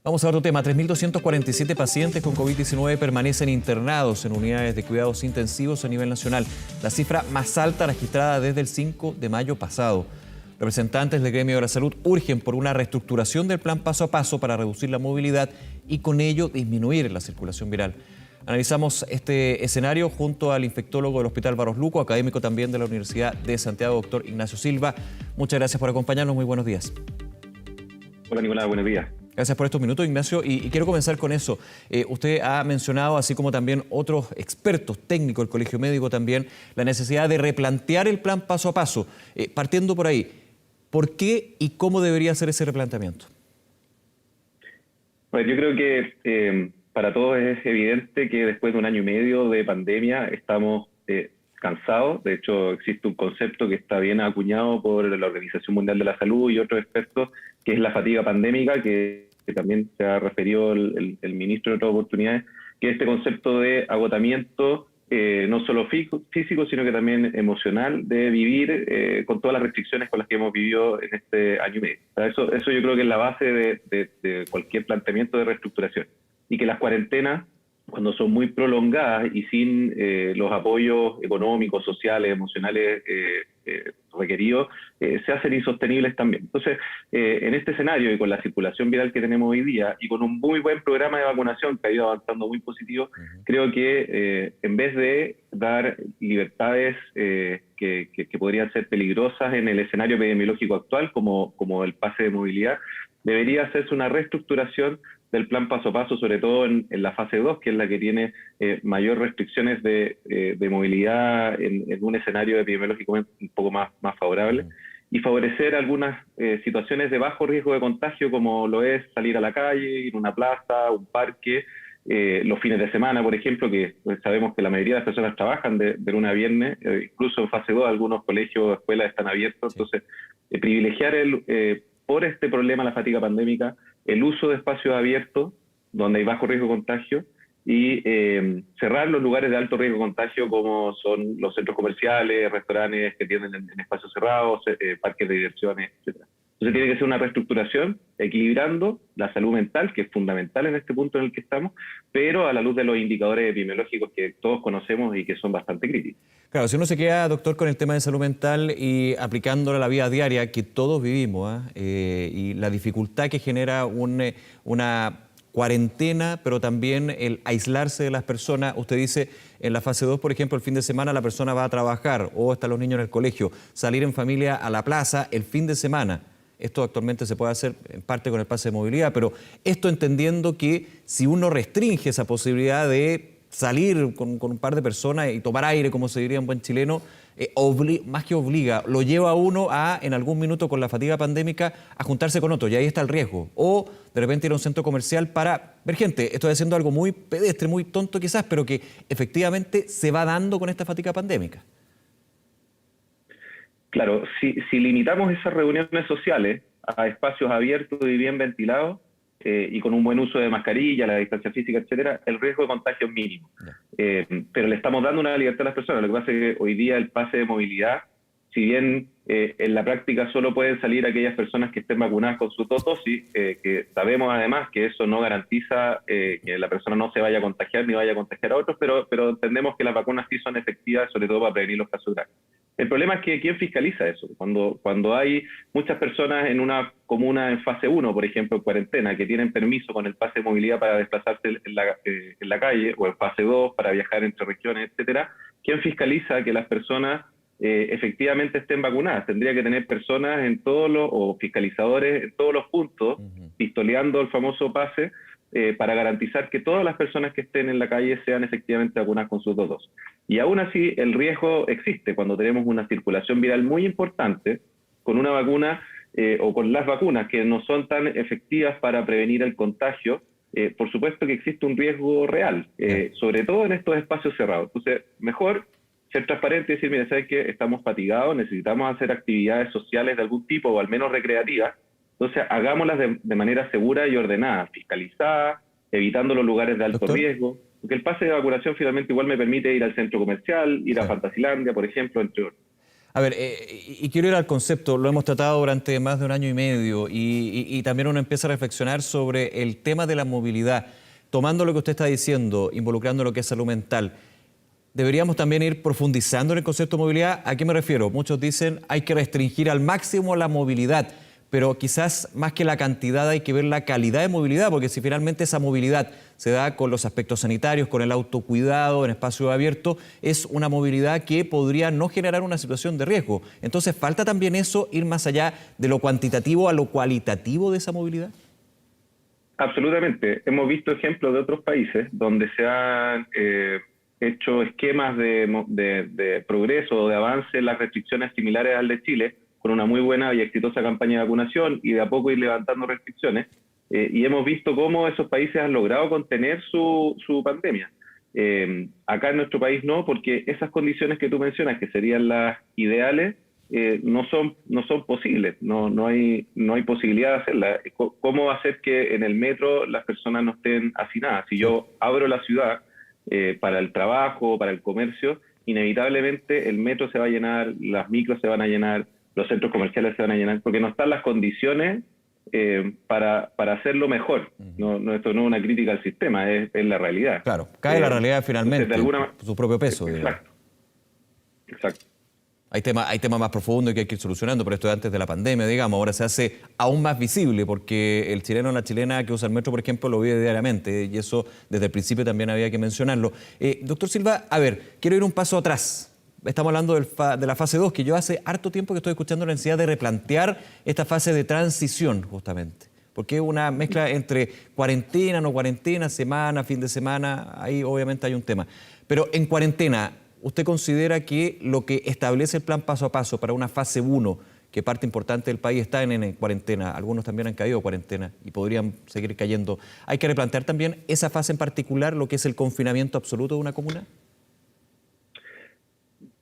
Vamos a otro tema. 3.247 pacientes con COVID-19 permanecen internados en unidades de cuidados intensivos a nivel nacional, la cifra más alta registrada desde el 5 de mayo pasado. Representantes del gremio de la salud urgen por una reestructuración del plan paso a paso para reducir la movilidad y con ello disminuir la circulación viral. Analizamos este escenario junto al infectólogo del Hospital Barros Luco, académico también de la Universidad de Santiago, doctor Ignacio Silva. Muchas gracias por acompañarnos. Muy buenos días. Hola Nicolás, buenos días. Gracias por estos minutos, Ignacio. Y quiero comenzar con eso. Usted ha mencionado, así como también otros expertos técnicos, el Colegio Médico también, la necesidad de replantear el plan paso a paso. Partiendo por ahí, ¿por qué y cómo debería ser ese replanteamiento? Pues yo creo que para todos es evidente que después de un año y medio de pandemia estamos cansados. De hecho, existe un concepto que está bien acuñado por la Organización Mundial de la Salud y otros expertos, que es la fatiga pandémica, que también se ha referido el ministro en otras oportunidades, que es este concepto de agotamiento no solo físico, sino que también emocional, de vivir con todas las restricciones con las que hemos vivido en este año y medio. O sea, eso yo creo que es la base de cualquier planteamiento de reestructuración. Y que las cuarentenas, cuando son muy prolongadas y sin los apoyos económicos, sociales, emocionales requeridos, se hacen insostenibles también. Entonces, en este escenario y con la circulación viral que tenemos hoy día y con un muy buen programa de vacunación que ha ido avanzando muy positivo, creo que en vez de dar libertades que podrían ser peligrosas en el escenario epidemiológico actual, como el pase de movilidad, debería hacerse una reestructuración del plan paso a paso, sobre todo en la fase 2, que es la que tiene mayor restricciones de movilidad en un escenario epidemiológico un poco más favorable, y favorecer algunas situaciones de bajo riesgo de contagio, como lo es salir a la calle, ir a una plaza, un parque, los fines de semana, por ejemplo, que pues, sabemos que la mayoría de las personas trabajan de lunes a viernes, incluso en fase 2 algunos colegios o escuelas están abiertos. Entonces, privilegiar por este problema, la fatiga pandémica, el uso de espacios abiertos donde hay bajo riesgo de contagio y cerrar los lugares de alto riesgo de contagio, como son los centros comerciales, restaurantes que tienen en espacios cerrados, parques de diversiones, etc. Entonces tiene que ser una reestructuración equilibrando la salud mental, que es fundamental en este punto en el que estamos, pero a la luz de los indicadores epidemiológicos que todos conocemos y que son bastante críticos. Claro, si uno se queda, doctor, con el tema de salud mental y aplicándolo a la vida diaria que todos vivimos, y la dificultad que genera una cuarentena, pero también el aislarse de las personas. Usted dice, en la fase 2, por ejemplo, el fin de semana la persona va a trabajar o están los niños en el colegio, salir en familia a la plaza el fin de semana. Esto actualmente se puede hacer en parte con el pase de movilidad, pero esto entendiendo que si uno restringe esa posibilidad de salir con un par de personas y tomar aire, como se diría en buen chileno, más que obliga, lo lleva a uno a, en algún minuto con la fatiga pandémica, a juntarse con otro, y ahí está el riesgo. O de repente ir a un centro comercial para ver gente. Estoy haciendo algo muy pedestre, muy tonto quizás, pero que efectivamente se va dando con esta fatiga pandémica. Claro, si limitamos esas reuniones sociales a espacios abiertos y bien ventilados, y con un buen uso de mascarilla, la distancia física, etcétera, el riesgo de contagio es mínimo. Pero le estamos dando una libertad a las personas. Lo que pasa es que hoy día el pase de movilidad, si bien en la práctica solo pueden salir aquellas personas que estén vacunadas con sus dos dosis, que sabemos además que eso no garantiza que la persona no se vaya a contagiar ni vaya a contagiar a otros, pero entendemos que las vacunas sí son efectivas, sobre todo para prevenir los casos graves. El problema es que ¿quién fiscaliza eso? Cuando hay muchas personas en una comuna en fase 1, por ejemplo, en cuarentena, que tienen permiso con el pase de movilidad para desplazarse en la calle, o en fase 2 para viajar entre regiones, etcétera, ¿quién fiscaliza que las personas efectivamente estén vacunadas? Tendría que tener personas o fiscalizadores en todos los puntos, pistoleando el famoso pase, para garantizar que todas las personas que estén en la calle sean efectivamente vacunadas con sus dos dosis. Y aún así el riesgo existe cuando tenemos una circulación viral muy importante con una vacuna o con las vacunas que no son tan efectivas para prevenir el contagio. Por supuesto que existe un riesgo real, sobre todo en estos espacios cerrados. Entonces, mejor ser transparente y decir, mira, ¿sabes qué? Estamos fatigados, necesitamos hacer actividades sociales de algún tipo o al menos recreativas. Entonces, hagámoslas de manera segura y ordenada, fiscalizada, evitando los lugares de alto riesgo. Porque el pase de vacunación finalmente igual me permite ir al centro comercial, ir a Fantasilandia, por ejemplo, entre otros. A ver, y quiero ir al concepto, lo hemos tratado durante más de un año y medio y también uno empieza a reflexionar sobre el tema de la movilidad, tomando lo que usted está diciendo, involucrando lo que es salud mental. Deberíamos también ir profundizando en el concepto de movilidad. ¿A qué me refiero? Muchos dicen hay que restringir al máximo la movilidad, pero quizás más que la cantidad hay que ver la calidad de movilidad, porque si finalmente esa movilidad se da con los aspectos sanitarios, con el autocuidado en espacio abierto, es una movilidad que podría no generar una situación de riesgo. Entonces, ¿falta también eso, ir más allá de lo cuantitativo a lo cualitativo de esa movilidad? Absolutamente. Hemos visto ejemplos de otros países donde se han hecho esquemas de progreso o de avance en las restricciones similares al de Chile, con una muy buena y exitosa campaña de vacunación y de a poco ir levantando restricciones. Y hemos visto cómo esos países han logrado contener su pandemia. Acá en nuestro país no, porque esas condiciones que tú mencionas, que serían las ideales, no son posibles, no hay posibilidad de hacerlas. ¿Cómo hacer que en el metro las personas no estén hacinadas? Si yo abro la ciudad para el trabajo, para el comercio, inevitablemente el metro se va a llenar, las micros se van a llenar, los centros comerciales se van a llenar, porque no están las condiciones para hacerlo mejor. Esto no es una crítica al sistema, es la realidad. Claro, cae la realidad finalmente, entonces, por su propio peso. Exacto. Hay temas más profundos que hay que ir solucionando, pero esto es antes de la pandemia, digamos. Ahora se hace aún más visible porque el chileno o la chilena que usa el metro, por ejemplo, lo vive diariamente y eso desde el principio también había que mencionarlo. Doctor Silva, a ver, quiero ir un paso atrás. Estamos hablando de la fase 2, que yo hace harto tiempo que estoy escuchando la necesidad de replantear esta fase de transición, justamente. Porque es una mezcla entre cuarentena, no cuarentena, semana, fin de semana, ahí obviamente hay un tema. Pero en cuarentena, ¿usted considera que lo que establece el plan paso a paso para una fase 1, que parte importante del país está en cuarentena, algunos también han caído en cuarentena y podrían seguir cayendo, hay que replantear también esa fase en particular, lo que es el confinamiento absoluto de una comuna?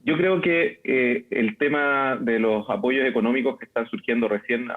Yo creo que el tema de los apoyos económicos que están surgiendo recién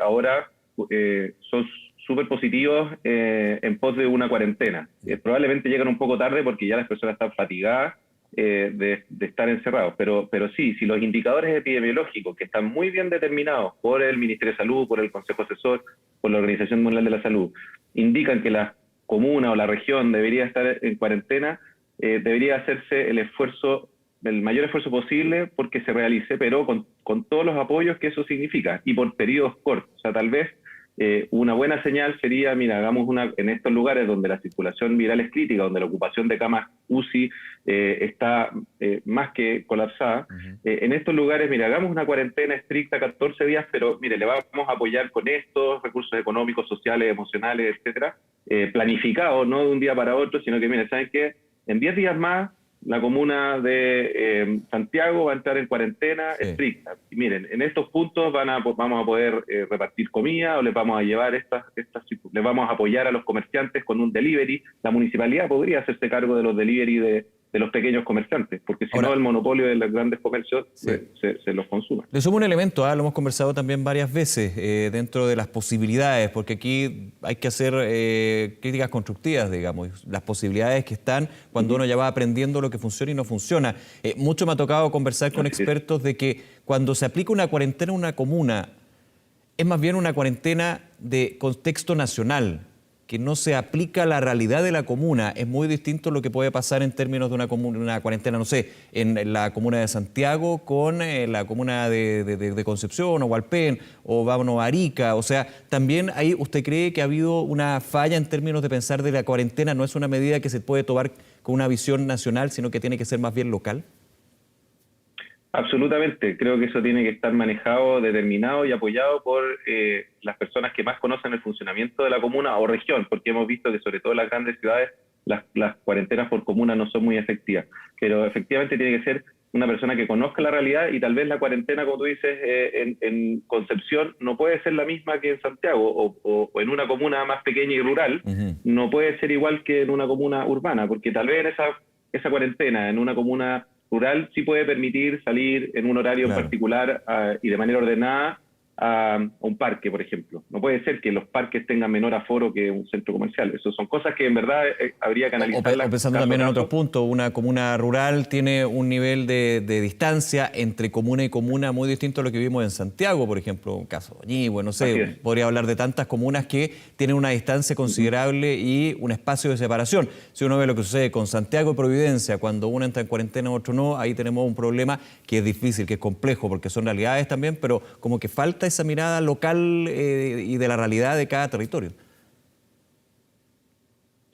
ahora son súper positivos en pos de una cuarentena. Probablemente llegan un poco tarde porque ya las personas están fatigadas de estar encerrados, pero sí, si los indicadores epidemiológicos que están muy bien determinados por el Ministerio de Salud, por el Consejo Asesor, por la Organización Mundial de la Salud, indican que la comuna o la región debería estar en cuarentena, debería hacerse el mayor esfuerzo posible porque se realice, pero con todos los apoyos que eso significa y por periodos cortos. O sea, tal vez una buena señal sería, mira, hagamos en estos lugares donde la circulación viral es crítica, donde la ocupación de camas UCI está más que colapsada. En estos lugares, mira, hagamos una cuarentena estricta, 14 días, pero mire, le vamos a apoyar con estos recursos económicos, sociales, emocionales, etcétera, planificados, no de un día para otro, sino que, mire, ¿saben qué? En 10 días más, la comuna de Santiago va a entrar en cuarentena estricta. Y miren, en estos puntos vamos a poder repartir comida o les vamos a llevar les vamos a apoyar a los comerciantes con un delivery. La municipalidad podría hacerse cargo de los delivery de los pequeños comerciantes, porque si no el monopolio de los grandes comercios se los consume. Le sumo un elemento, lo hemos conversado también varias veces, dentro de las posibilidades, porque aquí hay que hacer críticas constructivas, digamos, las posibilidades que están cuando uno ya va aprendiendo lo que funciona y no funciona. Mucho me ha tocado conversar con expertos de que cuando se aplica una cuarentena en una comuna, es más bien una cuarentena de contexto nacional, que no se aplica a la realidad de la comuna. Es muy distinto lo que puede pasar en términos de una cuarentena, no sé, en la comuna de Santiago con la comuna de Concepción o Hualpén o vámonos a Arica. O sea, también ahí usted cree que ha habido una falla en términos de pensar de la cuarentena, no es una medida que se puede tomar con una visión nacional, sino que tiene que ser más bien local. Absolutamente, creo que eso tiene que estar manejado, determinado y apoyado por las personas que más conocen el funcionamiento de la comuna o región, porque hemos visto que sobre todo en las grandes ciudades las cuarentenas por comuna no son muy efectivas, pero efectivamente tiene que ser una persona que conozca la realidad y tal vez la cuarentena, como tú dices, en Concepción no puede ser la misma que en Santiago o en una comuna más pequeña y rural, no puede ser igual que en una comuna urbana, porque tal vez esa cuarentena en una comuna rural sí puede permitir salir en un horario en particular y de manera ordenada a un parque, por ejemplo. No puede ser que los parques tengan menor aforo que un centro comercial. Eso son cosas que en verdad habría que analizar. O pensando también en otros puntos, una comuna rural tiene un nivel de distancia entre comuna y comuna muy distinto a lo que vimos en Santiago, por ejemplo, un caso de Ñihue, no sé, podría hablar de tantas comunas que tienen una distancia considerable y un espacio de separación. Si uno ve lo que sucede con Santiago y Providencia, cuando uno entra en cuarentena, otro no, ahí tenemos un problema que es difícil, que es complejo, porque son realidades también, pero como que falta esa mirada local y de la realidad de cada territorio.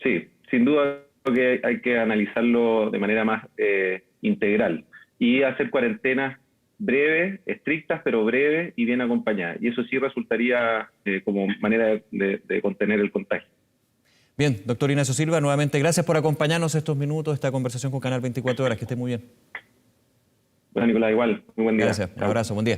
Sí, sin duda creo que hay que analizarlo de manera más integral y hacer cuarentenas breves, estrictas, pero breves y bien acompañadas. Y eso sí resultaría como manera de contener el contagio. Bien, doctor Ignacio Silva, nuevamente gracias por acompañarnos estos minutos, esta conversación con Canal 24 Horas. Que esté muy bien. Bueno, Nicolás, igual. Muy buen día. Gracias, un abrazo, buen día.